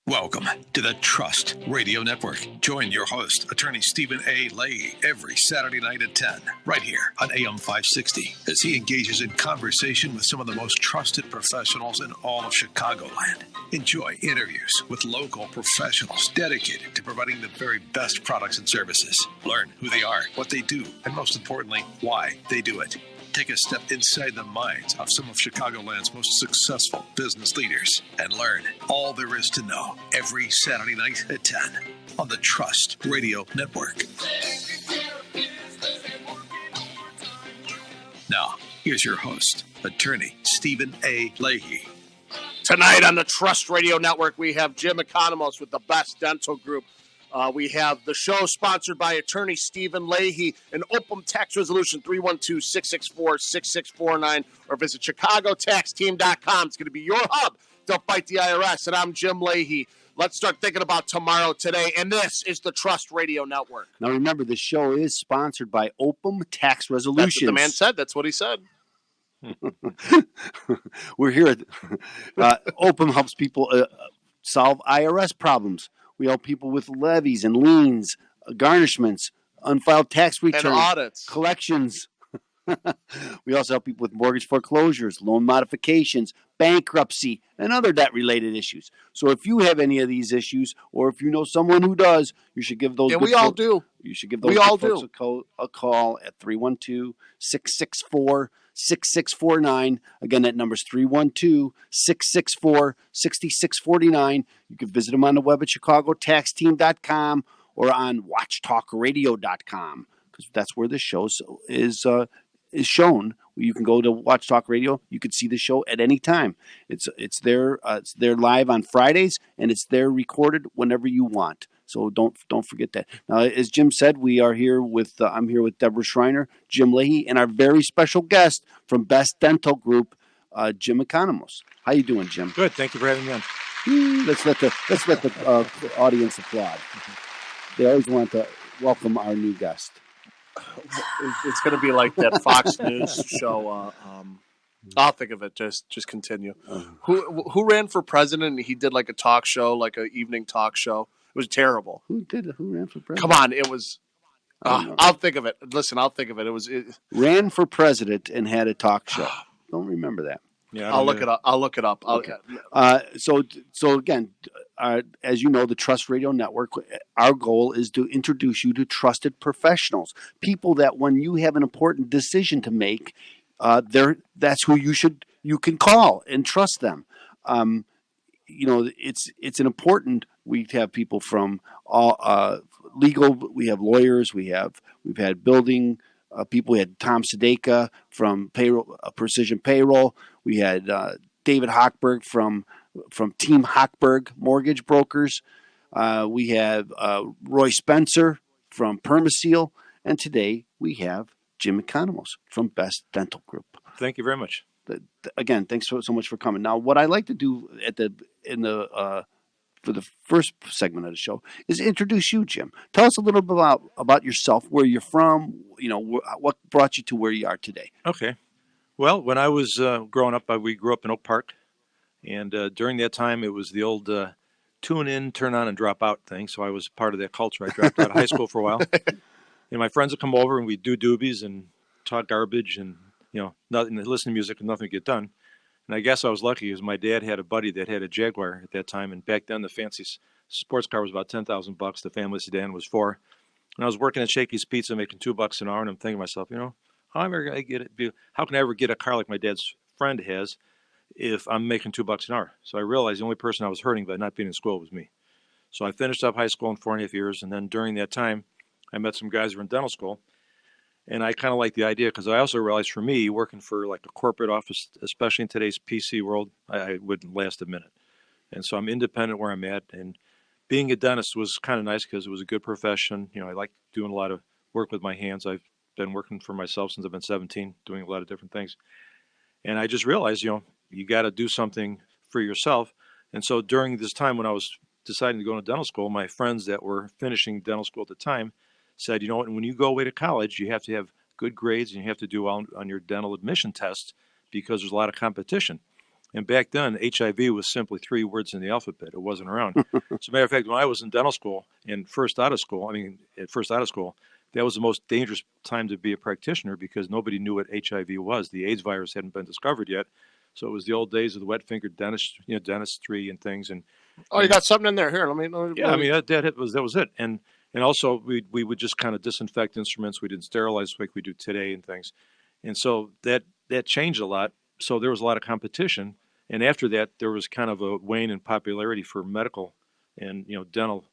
Welcome to the Trust Radio Network. Join your host, attorney Stephen A. Leahy, every Saturday night at 10, right here on AM 560, as he engages in conversation with some of the most trusted professionals in all of Chicagoland. Enjoy interviews with local professionals dedicated to providing the very best products and services. Learn who they are, what they do, and most importantly, why they do it. Take a step inside the minds of some of Chicagoland's most successful business leaders and learn all there is to know every Saturday night at 10 on the Trust Radio Network. Now, here's your host, attorney Stephen A. Leahy. Tonight on the Trust Radio Network, we have Jim Economos with the Best Dental Group. We have the show sponsored by attorney Stephen Leahy and Opum Tax Resolution 312-664-6649, or visit chicagotaxteam.com. It's going to be your hub. Don't fight the IRS. And I'm Jim Leahy. Let's start thinking about tomorrow today. And this is the Trust Radio Network. Now, remember, the show is sponsored by Opum Tax Resolutions. That's what the man said. That's what he said. We're here at Opum helps people solve IRS problems. We help people with levies and liens, garnishments, unfiled tax returns, and audits, collections. We also help people with mortgage foreclosures, loan modifications, bankruptcy, and other debt-related issues. So if you have any of these issues, or if you know someone who does, you should give those. Yeah, we all do. You should give those folks a call at 312-664-6649. Again, that number is 312-664-6649. You can visit them on the web at chicagotaxteam.com or on watchtalkradio.com, because that's where the show is shown. You can go to Watch Talk Radio. You can see the show at any time. It's there live on Fridays, and it's there recorded whenever you want. So don't forget that. Now, as Jim said, we are here with I'm here with Deborah Schreiner, Jim Leahy, and our very special guest from Best Dental Group, Jim Economos. How you doing, Jim? Good. Thank you for having me on. Let's let the audience applaud. They always want to welcome our new guest. It's going to be like that Fox News show. I'll think of it. Just continue. Who ran for president? He did like a talk show, like an evening talk show. It was terrible. Who ran for president? Come on, it was. I'll think of it. Listen, I'll think of it. Ran for president and had a talk show. Don't remember that. Yeah, I'll look it up. Okay. So again, as you know, the Trust Radio Network, our goal is to introduce you to trusted professionals, people that when you have an important decision to make, that's who you can call and trust them. It's an important. We have people from all legal. We have lawyers. We've had building people. We had Tom Sedeka from Precision Payroll. We had David Hochberg from Team Hochberg Mortgage Brokers. We have Roy Spencer from Permaseal. And today we have Jim Economos from Best Dental Group. Thank you very much. Again, thanks so much for coming. Now, what I like to do for the first segment of the show is introduce you, Jim. Tell us a little bit about yourself, where you're from, what brought you to where you are today. Okay. Well, when I was growing up, we grew up in Oak Park, and during that time, it was the old tune in, turn on, and drop out thing, so I was part of that culture. I dropped out of high school for a while, and my friends would come over, and we'd do doobies and talk garbage and, nothing, listen to music and nothing would get done. And I guess I was lucky because my dad had a buddy that had a Jaguar at that time, and back then the fancy sports car was about $10,000. The family sedan was $4,000. And I was working at Shakey's Pizza making $2 an hour, and I'm thinking to myself, how can I ever get a car like my dad's friend has if I'm making $2 an hour? So I realized the only person I was hurting by not being in school was me. So I finished up high school in 4.5 years, and then during that time, I met some guys who were in dental school. And I kind of like the idea because I also realized for me, working for like a corporate office, especially in today's PC world, I wouldn't last a minute. And so I'm independent where I'm at. And being a dentist was kind of nice because it was a good profession. I like doing a lot of work with my hands. I've been working for myself since I've been 17, doing a lot of different things. And I just realized, you got to do something for yourself. And so during this time when I was deciding to go to dental school, my friends that were finishing dental school at the time said, when you go away to college, you have to have good grades and you have to do well on your dental admission test because there's a lot of competition. And back then, HIV was simply 3 words in the alphabet. It wasn't around. As a matter of fact, when I was in dental school and first out of school, that was the most dangerous time to be a practitioner because nobody knew what HIV was. The AIDS virus hadn't been discovered yet. So it was the old days of the wet-fingered dentistry and things. And Oh, you got something in there. Here, let me. yeah, I mean that was it. And also we would just kind of disinfect instruments. We didn't sterilize like we do today and things. And so that changed a lot. So there was a lot of competition. And after that, there was kind of a wane in popularity for medical and dental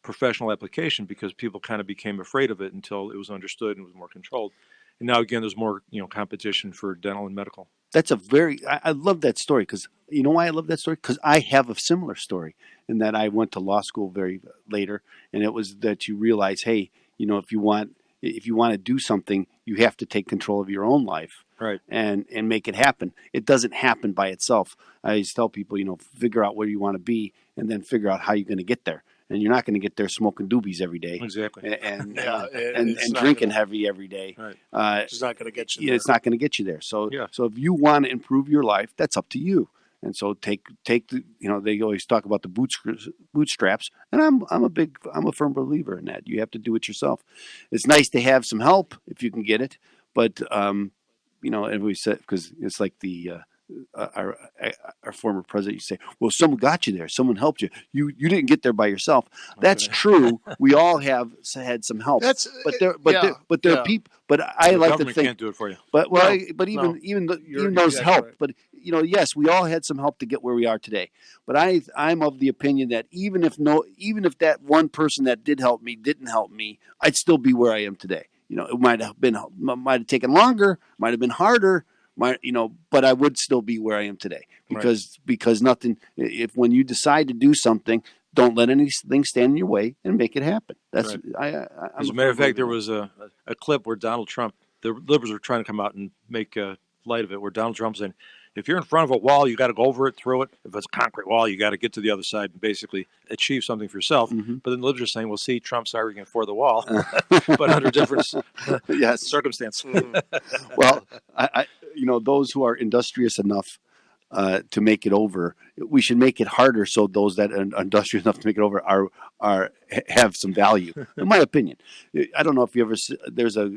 professional application because people kind of became afraid of it until it was understood and was more controlled. And now again, there's more competition for dental and medical. That's I love that story because you know why I love that story? Because I have a similar story in that I went to law school very later, and it was that you realize, hey, if you want to do something, you have to take control of your own life, right, and make it happen. It doesn't happen by itself. I always tell people, figure out where you want to be, and then figure out how you're going to get there. And you're not going to get there smoking doobies every day, exactly, and drinking heavy every day. Right. It's not going to get you there. It's not going to get you there. So, yeah. So if you want to improve your life, that's up to you. And so take the, they always talk about the bootstraps, and I'm a firm believer in that. You have to do it yourself. It's nice to have some help if you can get it, but everybody said, because it's like our former president used to say, well, someone got you there, someone helped you. You didn't get there by yourself. That's true. We all have had some help. But there are people. But I the like to government think can't do it for you. But even those exactly help. right. But yes, we all had some help to get where we are today. But I'm of the opinion that even if that one person that did help me didn't help me, I'd still be where I am today. It might have taken longer, might have been harder. But I would still be where I am today because nothing. If when you decide to do something, don't let anything stand in your way and make it happen. That's right. As a matter of fact, there was a clip where Donald Trump, the liberals were trying to come out and make light of it, where Donald Trump said, if you're in front of a wall, you got to go over it, through it. If it's a concrete wall, you got to get to the other side and basically achieve something for yourself. Mm-hmm. But then the liberals are saying, well, see, Trump's arguing for the wall, but under different circumstances. Mm-hmm. Well, those who are industrious enough to make it over, we should make it harder so those that are industrious enough to make it over have some value. In my opinion, I don't know if you ever there's a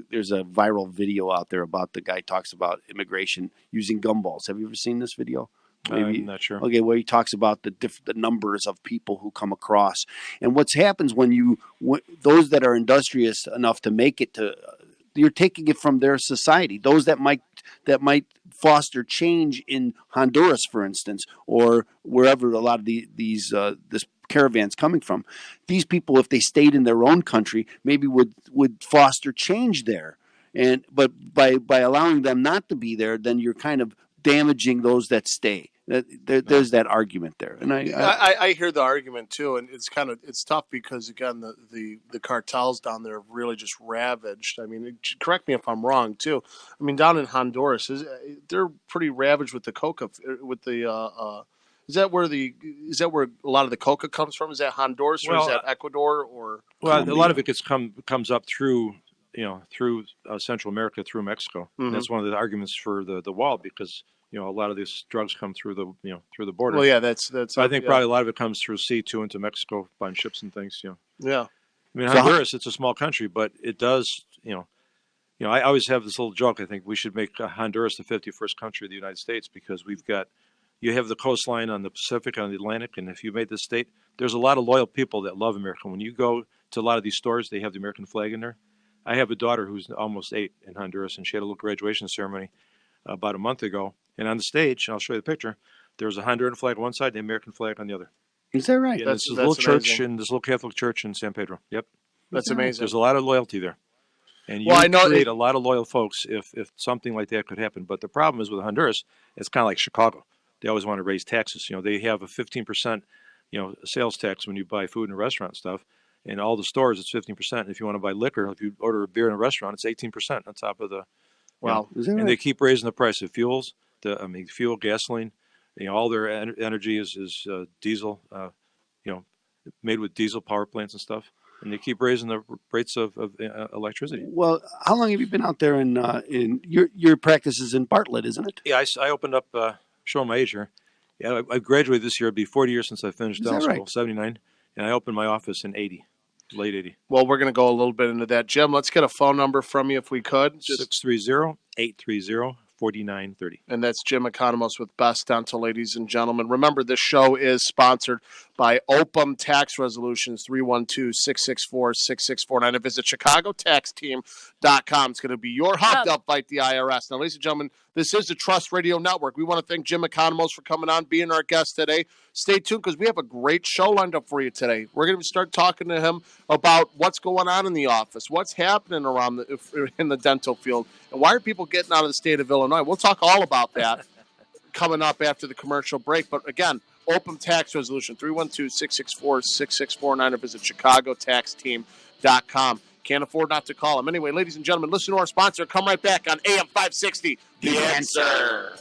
viral video out there about the guy talks about immigration using gumballs. Have you ever seen this video? Maybe. I'm not sure. Okay, where he talks about the numbers of people who come across, and what happens when those that are industrious enough to make it to. You're taking it from their society. Those that might foster change in Honduras, for instance, or wherever a lot of this caravan's coming from. These people, if they stayed in their own country, maybe would foster change there. But by allowing them not to be there, then you're kind of damaging those that stay. There's that argument there, and I hear the argument too, and it's tough because again the cartels down there have really just ravaged. I mean, correct me if I'm wrong too. I mean, down in Honduras, they're pretty ravaged with the coca. Is that where a lot of the coca comes from? Is that Honduras or is that Ecuador or? Well, Colombia? A lot of it comes up through Central America, through Mexico. Mm-hmm. That's one of the arguments for the wall because. A lot of these drugs come through the border. Well, yeah, that's. So I think probably a lot of it comes through C2 into Mexico on ships and things. Yeah. I mean, Honduras, it's a small country, but it does. I always have this little joke. I think we should make Honduras the 51st country of the United States because you have the coastline on the Pacific, on the Atlantic, and if you made this state, there's a lot of loyal people that love America. When you go to a lot of these stores, they have the American flag in there. I have a daughter who's almost 8 in Honduras, and she had a little graduation ceremony about a month ago. And on the stage, and I'll show you the picture, there's a Honduran flag on one side, the American flag on the other. Is that right? That's a little church in this little Catholic church in San Pedro. Yep. That's amazing. There's a lot of loyalty there. And you create a lot of loyal folks if something like that could happen. But the problem is with Honduras, it's kind of like Chicago. They always want to raise taxes. They have a 15%, sales tax when you buy food in a restaurant and stuff. In all the stores, it's 15%. If you want to buy liquor, if you order a beer in a restaurant, it's 18% on top of the. Wow. And they keep raising the price of fuels. Fuel, gasoline, all their energy is diesel, made with diesel power plants and stuff, and they keep raising the rates of electricity. Well, how long have you been out there in your practice is in Bartlett, isn't it? Yeah, I opened up showing my age here. Yeah, I graduated this year. It'd be 40 years since I finished Is that dental right? school, 79. And I opened my office in 80, late 80. Well, we're going to go a little bit into that. Jim, let's get a phone number from you if we could. 630-830-4930. And that's Jim Economos with Best Dental, ladies and gentlemen. Remember, this show is sponsored by Opum Tax Resolutions, 312-664-6649. And visit ChicagoTaxTeam.com. It's going to be your hub to fight the IRS. Now, ladies and gentlemen, this is the Trust Radio Network. We want to thank Jim Economos for coming on, being our guest today. Stay tuned because we have a great show lined up for you today. We're going to start talking to him about what's going on in the office, what's happening around in the dental field, and why are people getting out of the state of Illinois. We'll talk all about that coming up after the commercial break. But again, Opum Tax Resolution, 312-664-6649, or visit ChicagoTaxTeam.com. Can't afford not to call them. Anyway, ladies and gentlemen, listen to our sponsor. Come right back on AM 560. The Answer.